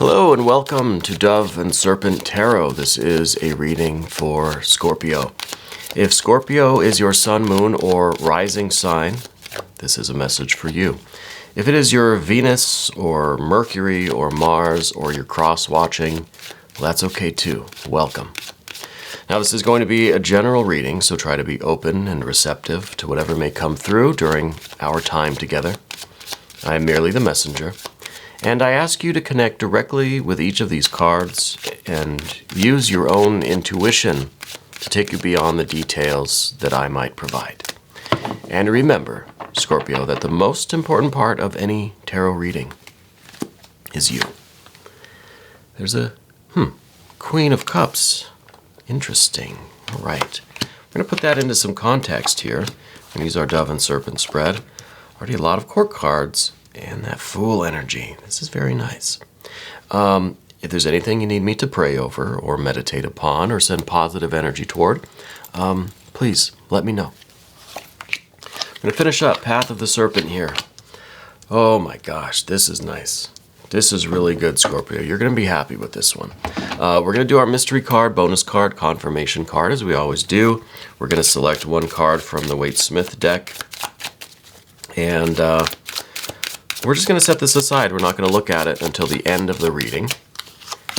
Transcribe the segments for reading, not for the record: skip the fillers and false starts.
Hello and welcome to Dove and Serpent Tarot. This is a reading for Scorpio. If Scorpio is your sun, moon, or rising sign, this is a message for you. If it is your Venus or Mercury or Mars or your cross-watching, well, that's okay too. Welcome. Now this is going to be a general reading, so try to be open and receptive to whatever may come through during our time together. I am merely the messenger. And I ask you to connect directly with each of these cards and use your own intuition to take you beyond the details that I might provide. And remember, Scorpio, that the most important part of any tarot reading is you. There's a Queen of Cups. Interesting. All right. We're going to put that into some context here. We're going to use our Dove and Serpent spread. Already a lot of court cards. And that Fool energy. This is very nice. If there's anything you need me to pray over or meditate upon or send positive energy toward, please let me know. I'm going to finish up Path of the Serpent here. Oh my gosh, this is nice. This is really good, Scorpio. You're going to be happy with this one. We're going to do our mystery card, bonus card, confirmation card, as we always do. We're going to select one card from the Waite-Smith deck. And we're just going to set this aside. We're not going to look at it until the end of the reading.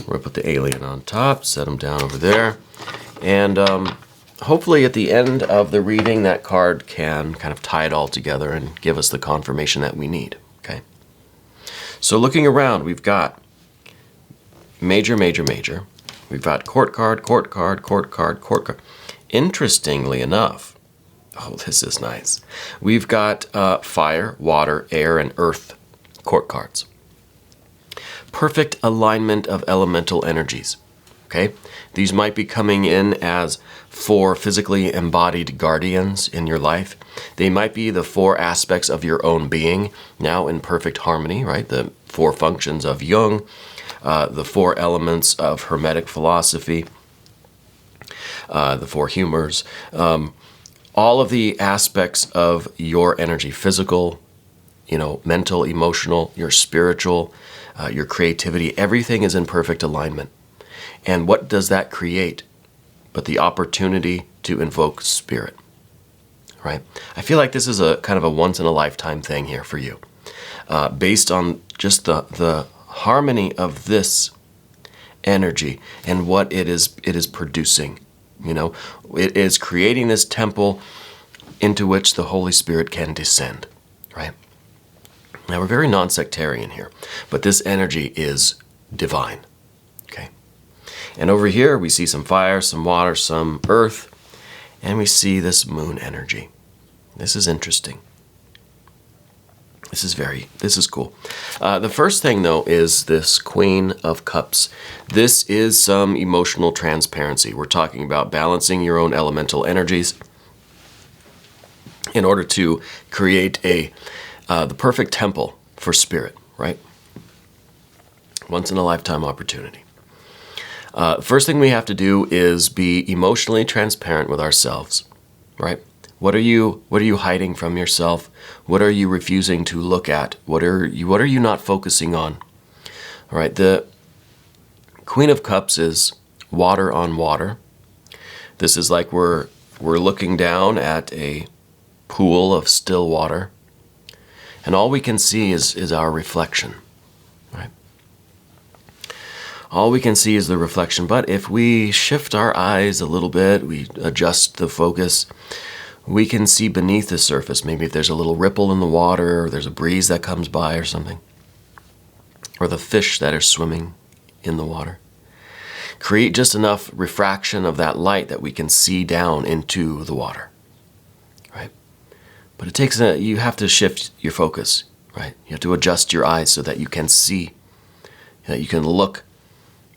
We're going to put the alien on top, set him down over there. And hopefully at the end of the reading, that card can kind of tie it all together and give us the confirmation that we need. Okay. So looking around, we've got major, major, major. We've got court card, court card, court card, court card. Interestingly enough, oh, this is nice. We've got fire, water, air, and earth court cards. Perfect alignment of elemental energies. Okay? These might be coming in as 4 physically embodied guardians in your life. They might be the 4 aspects of your own being, now in perfect harmony, right? The 4 functions of Jung, the 4 elements of Hermetic philosophy, the 4 humors, all of the aspects of your energy, physical, mental, emotional, your spiritual, your creativity, everything is in perfect alignment. And what does that create but the opportunity to invoke spirit, right? I feel like this is a kind of a once-in-a-lifetime thing here for you, based on just the harmony of this energy and what it is producing. It is creating this temple into which the Holy Spirit can descend, right? Now, we're very non-sectarian here, but this energy is divine, okay? And over here, we see some fire, some water, some earth, and we see this moon energy. This is interesting. This is cool. The first thing, though, is this Queen of Cups. This is some emotional transparency. We're talking about balancing your own elemental energies in order to create the perfect temple for spirit, right? Once-in-a-lifetime opportunity. First thing we have to do is be emotionally transparent with ourselves, right? What are you hiding from yourself? What are you refusing to look at? What are you not focusing on? All right, the Queen of Cups is water on water. This is like we're looking down at a pool of still water, and all we can see is our reflection, right? All we can see is the reflection, but if we shift our eyes a little bit, we adjust the focus, we can see beneath the surface. Maybe if there's a little ripple in the water, or there's a breeze that comes by or something, or the fish that are swimming in the water. Create just enough refraction of that light that we can see down into the water, right? But it takes you have to shift your focus, right? You have to adjust your eyes so that you can see, that you can look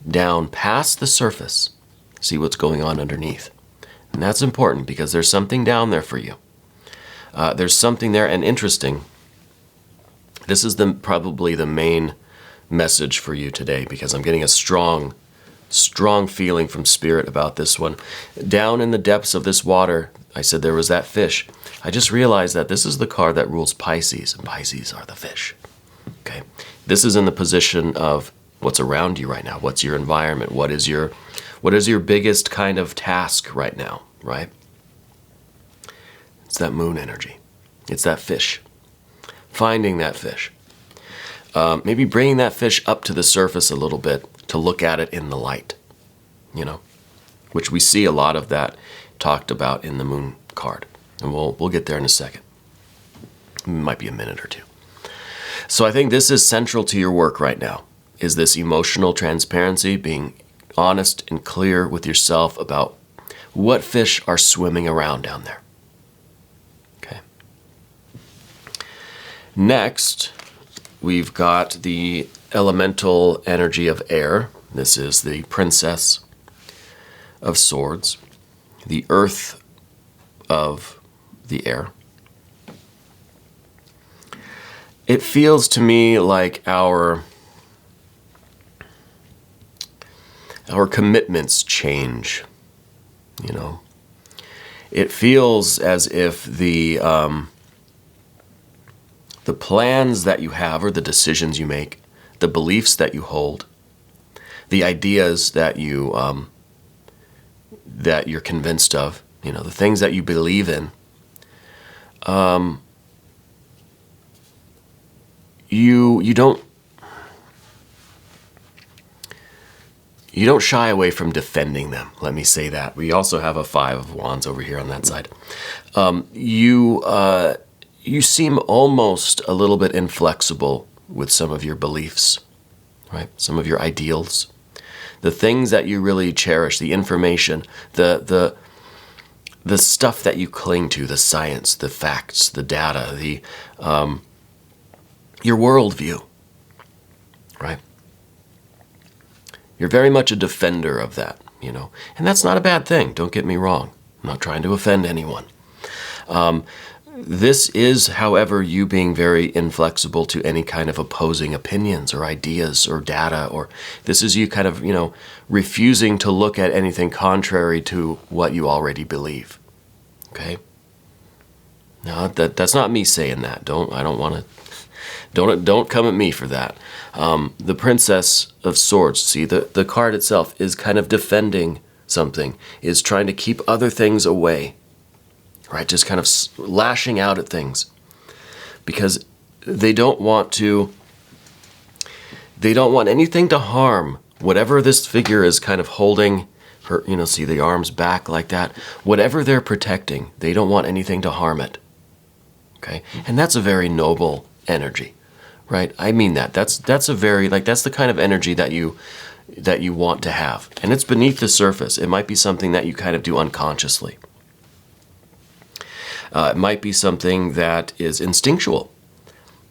down past the surface, see what's going on underneath. And that's important because there's something down there for you. There's something there, and interesting. This is probably the main message for you today, because I'm getting a strong feeling from Spirit about this one. Down in the depths of this water, I said there was that fish. I just realized that this is the card that rules Pisces, and Pisces are the fish. Okay, this is in the position of What's around you right now? What's your environment? What is your biggest kind of task right now, right? It's that moon energy. It's that fish. Finding that fish. Maybe bringing that fish up to the surface a little bit to look at it in the light, you know, which we see a lot of that talked about in the moon card. And we'll get there in a second. It might be a minute or two. So I think this is central to your work right now, is this emotional transparency, being honest and clear with yourself about what fish are swimming around down there. Okay. Next, we've got the elemental energy of air. This is the Princess of Swords, the earth of the air. It feels to me like our commitments change, you know. It feels as if the plans that you have, or the decisions you make, the beliefs that you hold, the ideas that you're convinced of, you know, the things that you believe in, you don't shy away from defending them. Let me say that. We also have a 5 of Wands over here on that side. You seem almost a little bit inflexible with some of your beliefs, right? Some of your ideals, the things that you really cherish, the information, the stuff that you cling to, the science, the facts, the data, your worldview, right? You're very much a defender of that, you know, and that's not a bad thing. Don't get me wrong. I'm not trying to offend anyone. This is, however, you being very inflexible to any kind of opposing opinions or ideas or data, or this is you kind of, you know, refusing to look at anything contrary to what you already believe. Okay? No, that's not me saying that. Don't come at me for that. The Princess of Swords, see, the card itself is kind of defending something, is trying to keep other things away, right? Just kind of lashing out at things because they don't want anything to harm whatever this figure is kind of holding her, you know, see the arms back like that. Whatever they're protecting, they don't want anything to harm it. Okay? And that's a very noble energy. Right? I mean that. That's a very, like, that's the kind of energy that you want to have. And it's beneath the surface. It might be something that you kind of do unconsciously. It might be something that is instinctual,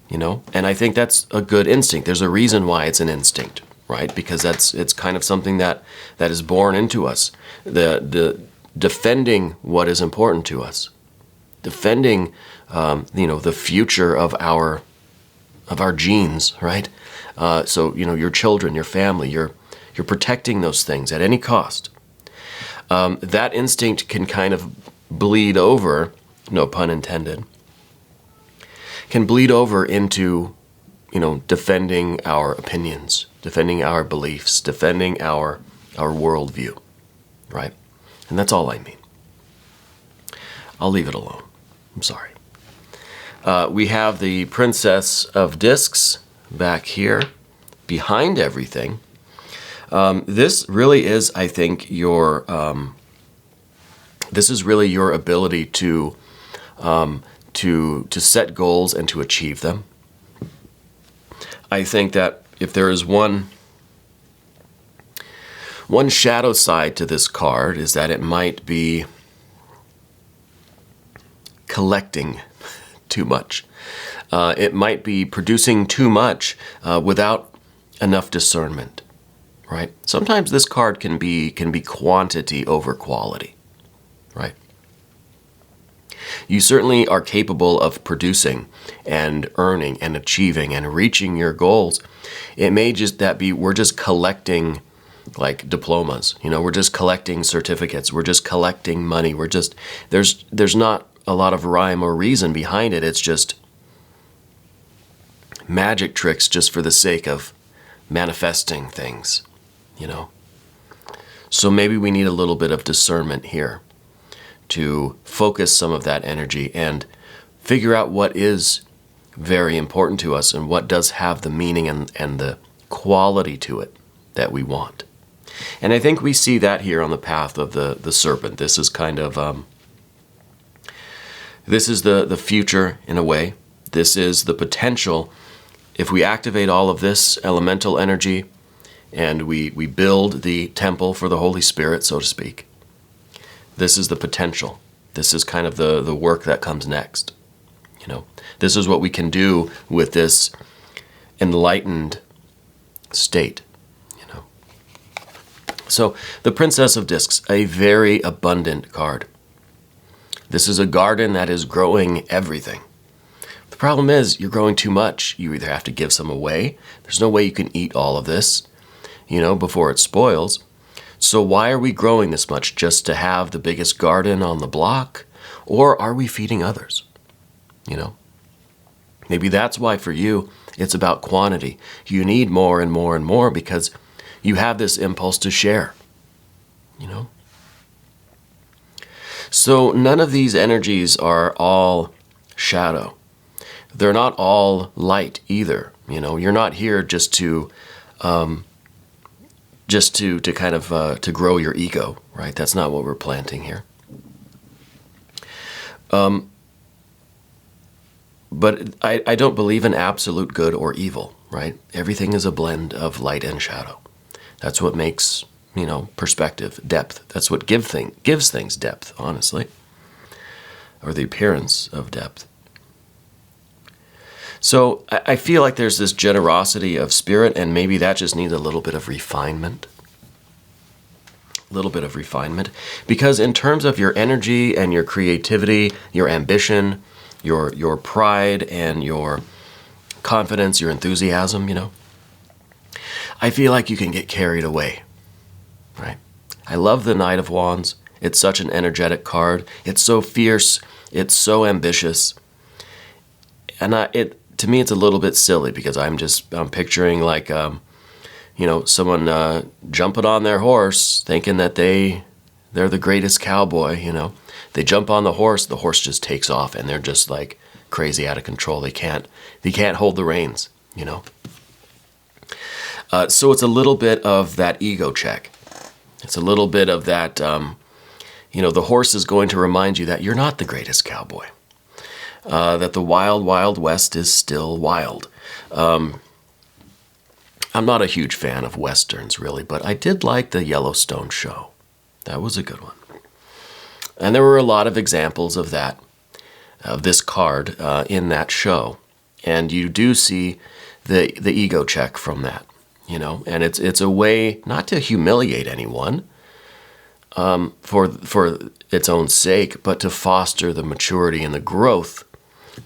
you know? And I think that's a good instinct. There's a reason why it's an instinct, right? Because it's kind of something that is born into us. The defending what is important to us. Defending, you know, the future of our genes, right? So, you know, your children, your family, you're protecting those things at any cost. That instinct can kind of bleed over, no pun intended, can bleed over into, you know, defending our opinions, defending our beliefs, defending our worldview, right? And that's all I mean. I'll leave it alone. I'm sorry. We have the Princess of Discs back here, behind everything. This really is, I think, this is really your ability to set goals and to achieve them. I think that if there is one shadow side to this card, is that it might be collecting too much. It might be producing too much without enough discernment, right? Sometimes this card can be quantity over quality, right? You certainly are capable of producing and earning and achieving and reaching your goals. It may just we're just collecting like diplomas, you know, we're just collecting certificates, we're just collecting money, there's not a lot of rhyme or reason behind it. It's just magic tricks just for the sake of manifesting things, you know. So maybe we need a little bit of discernment here to focus some of that energy and figure out what is very important to us and what does have the meaning and the quality to it that we want. And I think we see that here on the path of the serpent. This is kind of, this is the future in a way. This is the potential. If we activate all of this elemental energy and we build the temple for the Holy Spirit, so to speak, this is the potential. This is kind of the work that comes next. You know, this is what we can do with this enlightened state, you know. So the Princess of Discs, a very abundant card. This is a garden that is growing everything. The problem is you're growing too much. You either have to give some away. There's no way you can eat all of this, you know, before it spoils. So why are we growing this much? Just to have the biggest garden on the block? Or are we feeding others? You know, maybe that's why for you, it's about quantity. You need more and more and more because you have this impulse to share, you know. So none of these energies are all shadow. They're not all light either. You know, you're not here just to kind of to grow your ego, right? That's not what we're planting here. But I don't believe in absolute good or evil, right? Everything is a blend of light and shadow. That's what makes, you know, perspective, depth. That's what gives things depth, honestly, or the appearance of depth. So I feel like there's this generosity of spirit, and maybe that just needs a little bit of refinement. A little bit of refinement. Because in terms of your energy and your creativity, your ambition, your pride and your confidence, your enthusiasm, you know, I feel like you can get carried away, right? I love the Knight of Wands. It's such an energetic card. It's so fierce. It's so ambitious. And to me, it's a little bit silly because I'm picturing like, you know, someone jumping on their horse thinking that they're the greatest cowboy, you know. They jump on the horse just takes off, and they're just like crazy out of control. They can't hold the reins, you know. So it's a little bit of that ego check. It's a little bit of that, you know, the horse is going to remind you that you're not the greatest cowboy. That the wild, wild west is still wild. I'm not a huge fan of westerns, really, but I did like the Yellowstone show. That was a good one. And there were a lot of examples of that, of this card in that show. And you do see the ego check from that, you know. And it's a way not to humiliate anyone for its own sake, but to foster the maturity and the growth,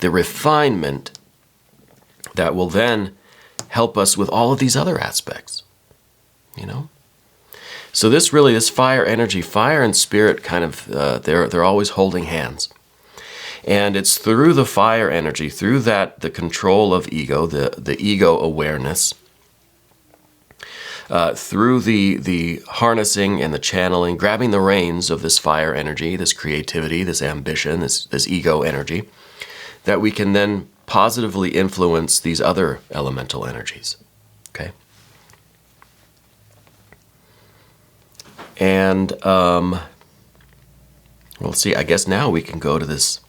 the refinement that will then help us with all of these other aspects, you know. So this fire energy, fire and spirit kind of, they're always holding hands. And it's through the fire energy, through that, the control of ego, the ego awareness, through the harnessing and the channeling, grabbing the reins of this fire energy, this creativity, this ambition, this ego energy, that we can then positively influence these other elemental energies, okay? And, well, see, I guess now we can go to this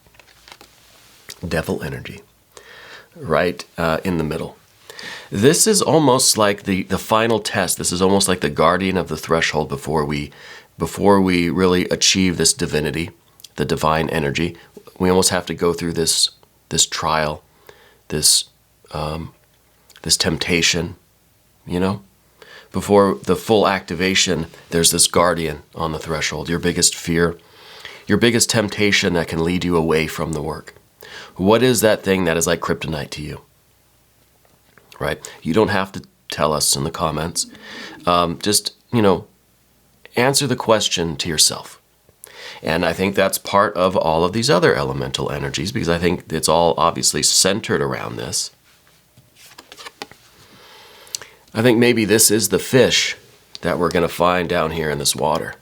devil energy right in the middle. This is almost like the final test. This is almost like the guardian of the threshold before we really achieve this divinity, the divine energy. We almost have to go through this trial, this temptation, you know? Before the full activation, there's this guardian on the threshold, your biggest fear, your biggest temptation that can lead you away from the work. What is that thing that is like kryptonite to you? Right? You don't have to tell us in the comments. Just, you know, answer the question to yourself. And I think that's part of all of these other elemental energies, because I think it's all obviously centered around this. I think maybe this is the fish that we're going to find down here in this water.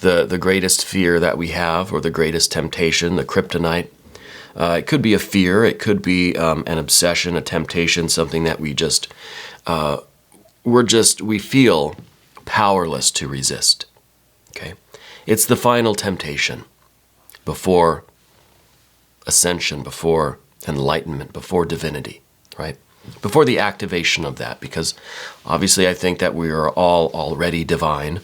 The greatest fear that we have, or the greatest temptation, the kryptonite. It could be a fear, it could be an obsession, a temptation, something that we feel powerless to resist. Okay? It's the final temptation before ascension, before enlightenment, before divinity, right? Before the activation of that, because obviously I think that we are all already divine,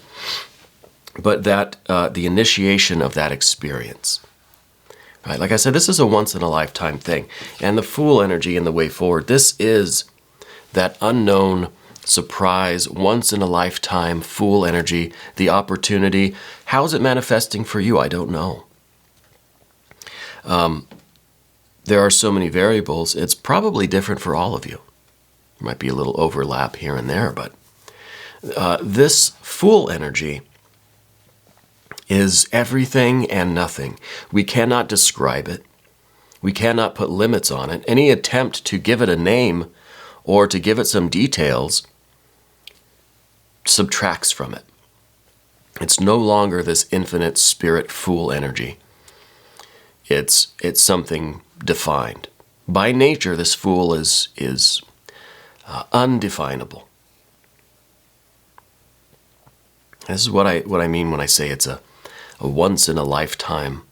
but that the initiation of that experience, right? Like I said, this is a once-in-a-lifetime thing. And the Fool energy in the way forward, this is that unknown surprise, once-in-a-lifetime Fool energy, the opportunity. How is it manifesting for you? I don't know. There are so many variables. It's probably different for all of you. There might be a little overlap here and there, but this Fool energy is everything and nothing. We cannot describe it. We cannot put limits on it. Any attempt to give it a name or to give it some details subtracts from it. It's no longer this infinite spirit Fool energy. It's something defined. By nature, this Fool is undefinable. This is what I mean when I say it's a once-in-a-lifetime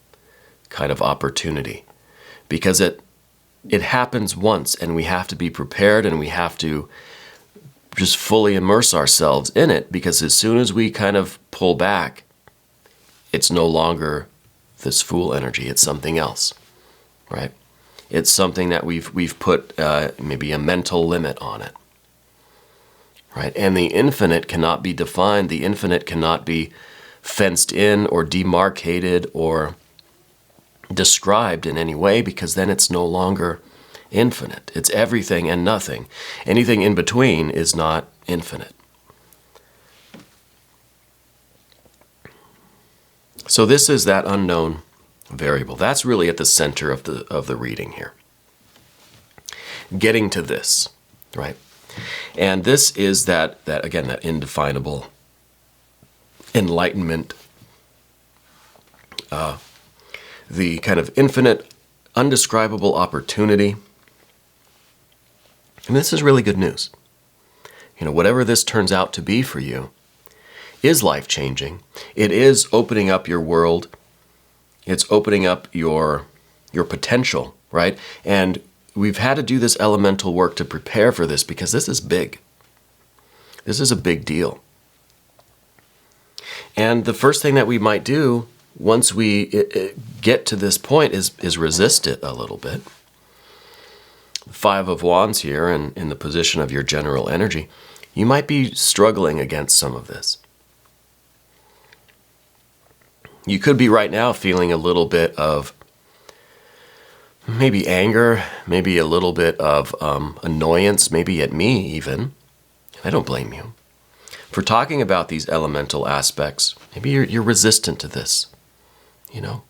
kind of opportunity. Because it happens once, and we have to be prepared, and we have to just fully immerse ourselves in it, because as soon as we kind of pull back, it's no longer this Fool energy. It's something else, right? It's something that we've put maybe a mental limit on it, right? And the infinite cannot be defined. The infinite cannot be fenced in or demarcated or described in any way, because then it's no longer infinite. It's everything and nothing. Anything in between is not infinite. So this is that unknown variable. That's really at the center of the reading here. Getting to this, right? And this is that again, that indefinable enlightenment, the kind of infinite, undescribable opportunity. And this is really good news. You know, whatever this turns out to be for you is life-changing. It is opening up your world. It's opening up your potential, right? And we've had to do this elemental work to prepare for this, because this is big. This is a big deal. And the first thing that we might do once we get to this point is resist it a little bit. Five of Wands here, and in the position of your general energy, you might be struggling against some of this. You could be right now feeling a little bit of maybe anger, maybe a little bit of annoyance, maybe at me even. I don't blame you for talking about these elemental aspects. Maybe you're resistant to this, you know.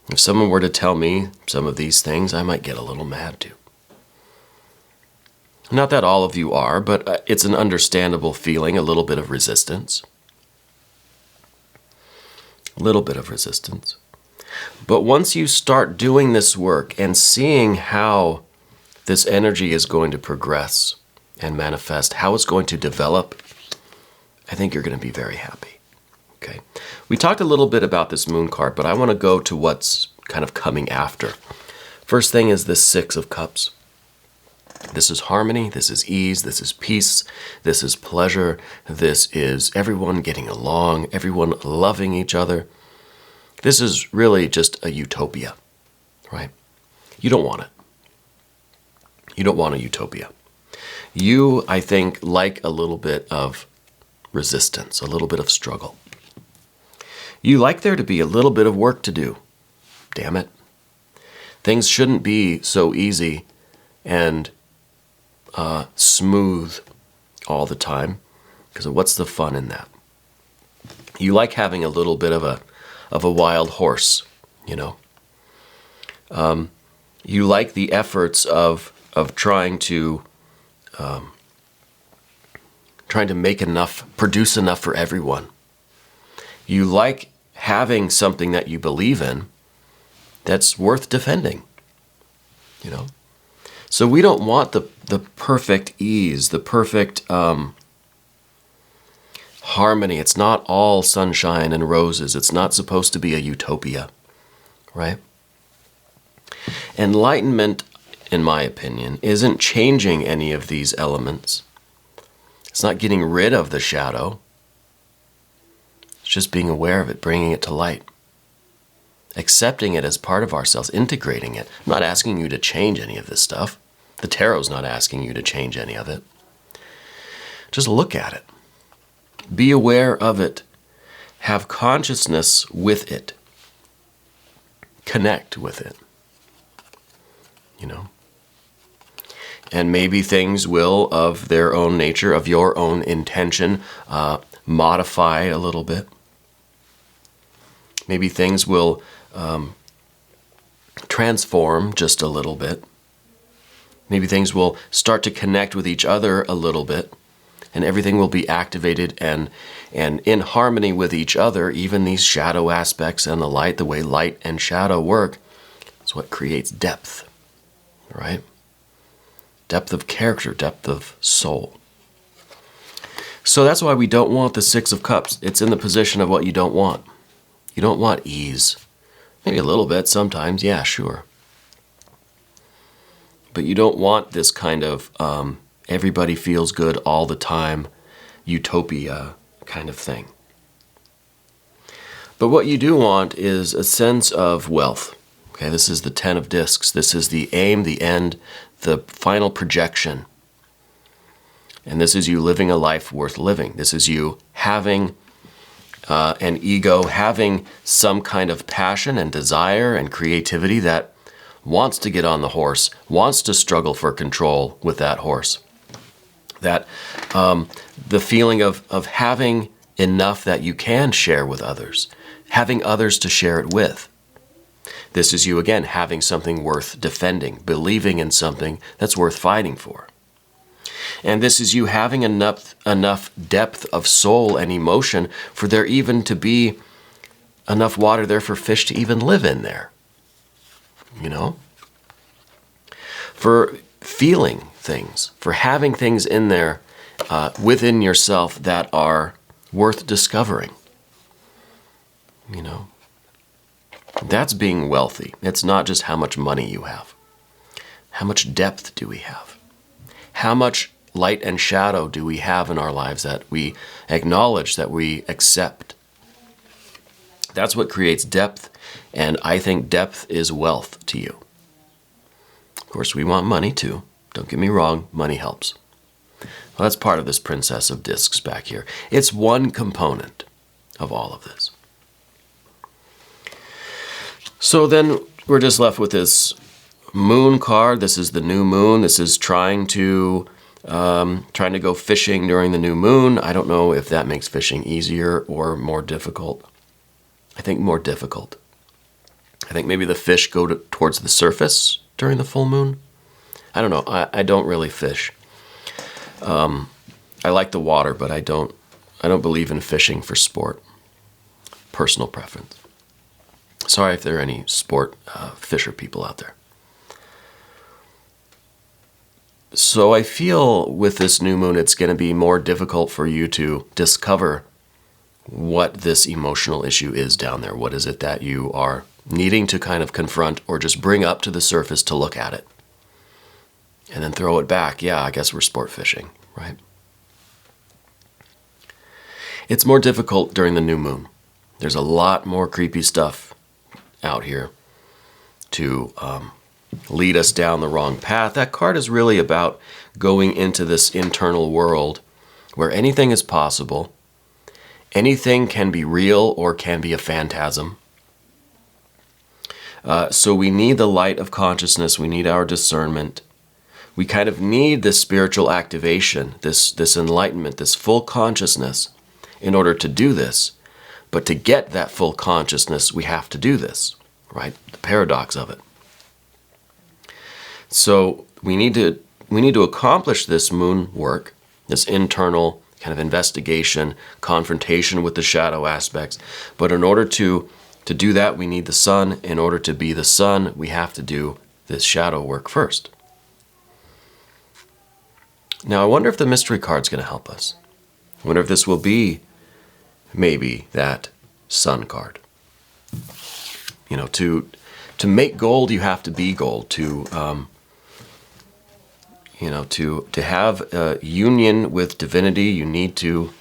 If someone were to tell me some of these things, I might get a little mad too. Not that all of you are, but it's an understandable feeling, a little bit of resistance. A little bit of resistance. But once you start doing this work and seeing how this energy is going to progress and manifest, how it's going to develop, I think you're going to be very happy. Okay. We talked a little bit about this moon card, but I want to go to what's kind of coming after. First thing is this Six of Cups. This is harmony, this is ease, this is peace, this is pleasure, this is everyone getting along, everyone loving each other. This is really just a utopia, right? You don't want it. You don't want a utopia. You, I think, like a little bit of resistance, a little bit of struggle. You like there to be a little bit of work to do. Damn it. Things shouldn't be so easy and smooth all the time, because what's the fun in that? You like having a little bit of a wild horse, you know. You like the efforts of trying to trying to make enough, produce enough for everyone. You like having something that you believe in that's worth defending, you know? So we don't want the perfect ease, the perfect harmony. It's not all sunshine and roses. It's not supposed to be a utopia, right? Enlightenment, in my opinion, isn't changing any of these elements. It's not getting rid of the shadow. It's just being aware of it, bringing it to light. Accepting it as part of ourselves, integrating it. I'm not asking you to change any of this stuff. The tarot's not asking you to change any of it. Just look at it. Be aware of it. Have consciousness with it. Connect with it. You know? And maybe things will, of their own nature, of your own intention, modify a little bit. Maybe things will transform just a little bit. Maybe things will start to connect with each other a little bit, and everything will be activated and in harmony with each other. Even these shadow aspects and the light, the way light and shadow work, is what creates depth, right? Depth of character, depth of soul. So that's why we don't want the Six of Cups. It's in the position of what you don't want. You don't want ease. Maybe a little bit sometimes, yeah, sure. But you don't want this kind of everybody feels good all the time, utopia kind of thing. But what you do want is a sense of wealth. Okay, this is the Ten of Discs. This is the aim, the end, the final projection. And this is you living a life worth living. This is you having an ego, having some kind of passion and desire and creativity that wants to get on the horse, wants to struggle for control with that horse. That the feeling of having enough that you can share with others, having others to share it with. This is you, again, having something worth defending, believing in something that's worth fighting for. And this is you having enough depth of soul and emotion for there even to be enough water there for fish to even live in there. You know? For feeling things, for having things in there within yourself that are worth discovering. You know? That's being wealthy. It's not just how much money you have. How much depth do we have? How much light and shadow do we have in our lives that we acknowledge, that we accept? That's what creates depth, and I think depth is wealth to you. Of course, we want money too. Don't get me wrong, money helps. Well, that's part of this Princess of Discs back here. It's one component of all of this. So then we're just left with this moon card. This is the new moon. This is trying to go fishing during the new moon. I don't know if that makes fishing easier or more difficult. I think more difficult. I think maybe the fish go towards the surface during the full moon. I don't know. I don't really fish. I like the water, but I don't believe in fishing for sport. Personal preference. Sorry if there are any sport fisher people out there. So I feel with this new moon, it's going to be more difficult for you to discover what this emotional issue is down there. What is it that you are needing to kind of confront or just bring up to the surface to look at it? And then throw it back. Yeah, I guess we're sport fishing, right? It's more difficult during the new moon. There's a lot more creepy stuff out here to lead us down the wrong path. That card is really about going into this internal world where anything is possible. Anything can be real or can be a phantasm. So we need the light of consciousness. We need our discernment. We kind of need this spiritual activation, this enlightenment, this full consciousness in order to do this. But to get that full consciousness, we have to do this, right? The paradox of it. So we need to accomplish this moon work, this internal kind of investigation, confrontation with the shadow aspects. But in order to do that, we need the sun. In order to be the sun, we have to do this shadow work first. Now, I wonder if the mystery card's going to help us. I wonder if this will be maybe that sun card. You know, to make gold, you have to be gold. To have a union with divinity, you need to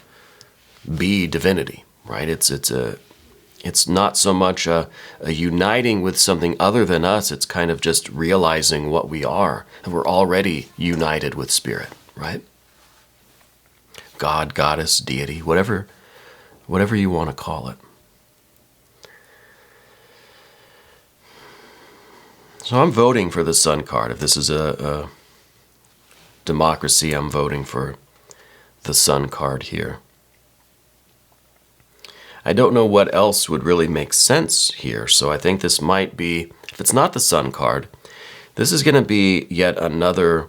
be divinity, right? It's not so much a uniting with something other than us. It's kind of just realizing what we are. And we're already united with spirit, right? God, goddess, deity, whatever you want to call it. So I'm voting for the sun card. If this is a democracy, I'm voting for the sun card here. I don't know what else would really make sense here, so I think this might be, if it's not the sun card, this is going to be yet another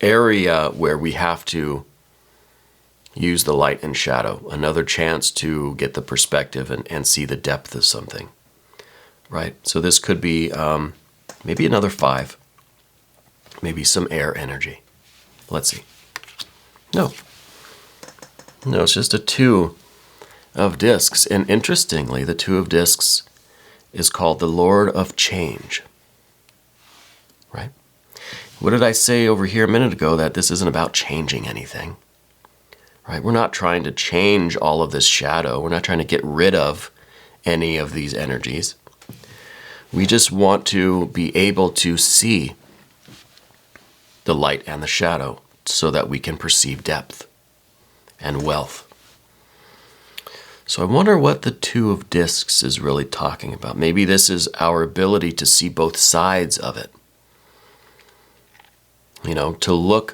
area where we have to use the light and shadow, another chance to get the perspective and see the depth of something, right? So this could be maybe another 5, maybe some air energy. Let's see. No, it's just a 2 of discs. And interestingly, the 2 of discs is called the Lord of Change, right? What did I say over here a minute ago? That this isn't about changing anything, right? We're not trying to change all of this shadow. We're not trying to get rid of any of these energies. We just want to be able to see the light and the shadow so that we can perceive depth and wealth. So I wonder what the 2 of discs is really talking about. Maybe this is our ability to see both sides of it. You know, to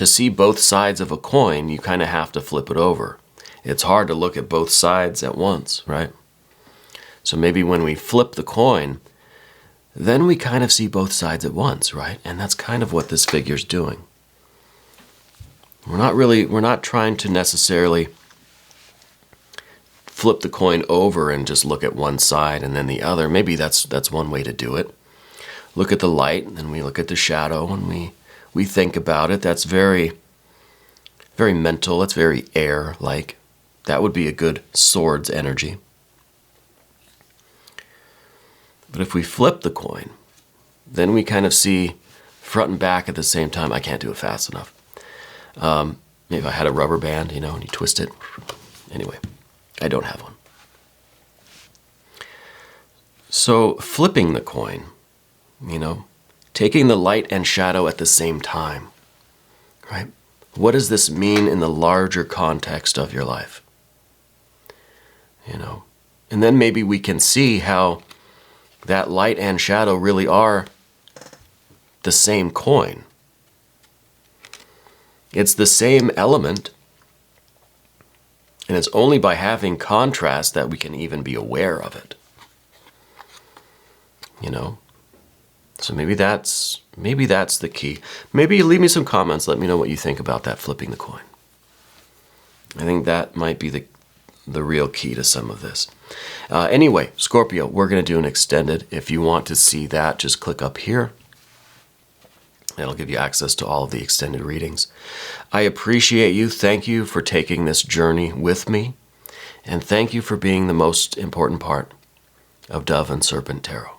see both sides of a coin, you kind of have to flip it over. It's hard to look at both sides at once, right? So maybe when we flip the coin, then we kind of see both sides at once, right? And that's kind of what this figure's doing. We're not trying to necessarily flip the coin over and just look at one side and then the other. Maybe that's one way to do it. Look at the light, and then we look at the shadow, and we think about it. That's very, very mental. That's very air-like. That would be a good swords energy. But if we flip the coin, then we kind of see front and back at the same time. I can't do it fast enough. Maybe I had a rubber band, and you twist it. Anyway, I don't have one. So flipping the coin, taking the light and shadow at the same time, right? What does this mean in the larger context of your life? And then maybe we can see how that light and shadow really are the same coin. It's the same element, and it's only by having contrast that we can even be aware of it. So maybe that's the key. Maybe leave me some comments. Let me know what you think about that flipping the coin. I think that might be the real key to some of this. Anyway, Scorpio, we're going to do an extended. If you want to see that, just click up here. It'll give you access to all of the extended readings. I appreciate you. Thank you for taking this journey with me. And thank you for being the most important part of Dove and Serpent Tarot.